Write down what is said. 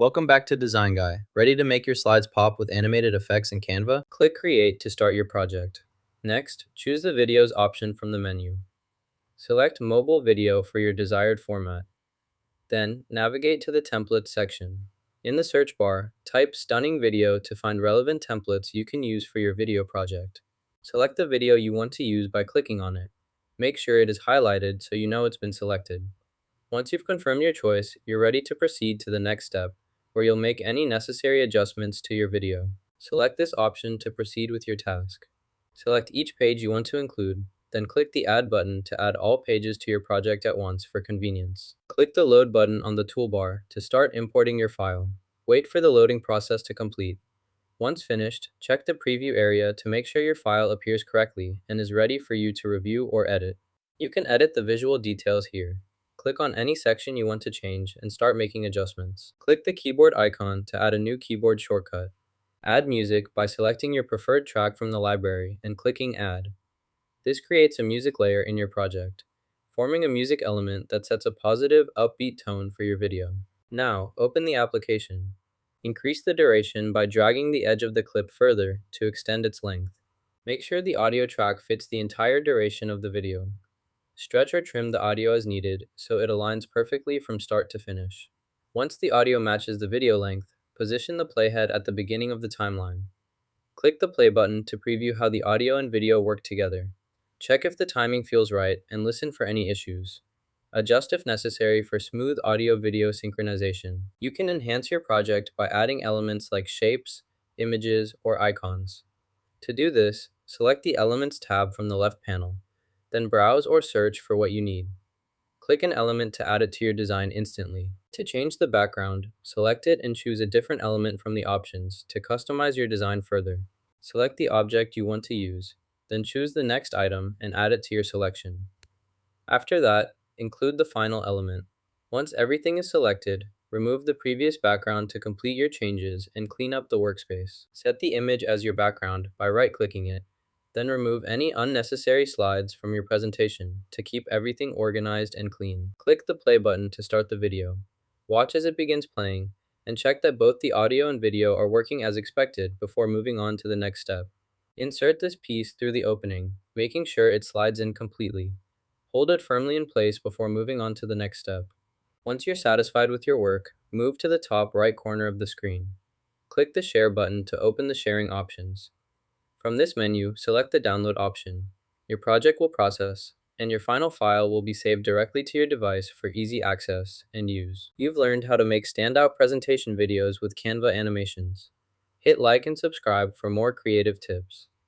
Welcome back to Design Guy. Ready to make your slides pop with animated effects in Canva? Click Create to start your project. Next, choose the Videos option from the menu. Select Mobile Video for your desired format. Then, navigate to the Templates section. In the search bar, type Stunning Video to find relevant templates you can use for your video project. Select the video you want to use by clicking on it. Make sure it is highlighted so you know it's been selected. Once you've confirmed your choice, you're ready to proceed to the next step, where you'll make any necessary adjustments to your video. Select this option to proceed with your task. Select each page you want to include, then click the Add button to add all pages to your project at once for convenience. Click the Load button on the toolbar to start importing your file. Wait for the loading process to complete. Once finished, check the preview area to make sure your file appears correctly and is ready for you to review or edit. You can edit the visual details here. Click on any section you want to change and start making adjustments. Click the keyboard icon to add a new keyboard shortcut. Add music by selecting your preferred track from the library and clicking Add. This creates a music layer in your project, forming a music element that sets a positive, upbeat tone for your video. Now, open the application. Increase the duration by dragging the edge of the clip further to extend its length. Make sure the audio track fits the entire duration of the video. Stretch or trim the audio as needed so it aligns perfectly from start to finish. Once the audio matches the video length, position the playhead at the beginning of the timeline. Click the play button to preview how the audio and video work together. Check if the timing feels right and listen for any issues. Adjust if necessary for smooth audio-video synchronization. You can enhance your project by adding elements like shapes, images, or icons. To do this, select the Elements tab from the left panel. Then browse or search for what you need. Click an element to add it to your design instantly. To change the background, select it and choose a different element from the options to customize your design further. Select the object you want to use, then choose the next item and add it to your selection. After that, include the final element. Once everything is selected, remove the previous background to complete your changes and clean up the workspace. Set the image as your background by right-clicking it. Then remove any unnecessary slides from your presentation to keep everything organized and clean. Click the play button to start the video. Watch as it begins playing, and check that both the audio and video are working as expected before moving on to the next step. Insert this piece through the opening, making sure it slides in completely. Hold it firmly in place before moving on to the next step. Once you're satisfied with your work, move to the top right corner of the screen. Click the Share button to open the sharing options. From this menu, select the Download option. Your project will process, and your final file will be saved directly to your device for easy access and use. You've learned how to make standout presentation videos with Canva animations. Hit like and subscribe for more creative tips.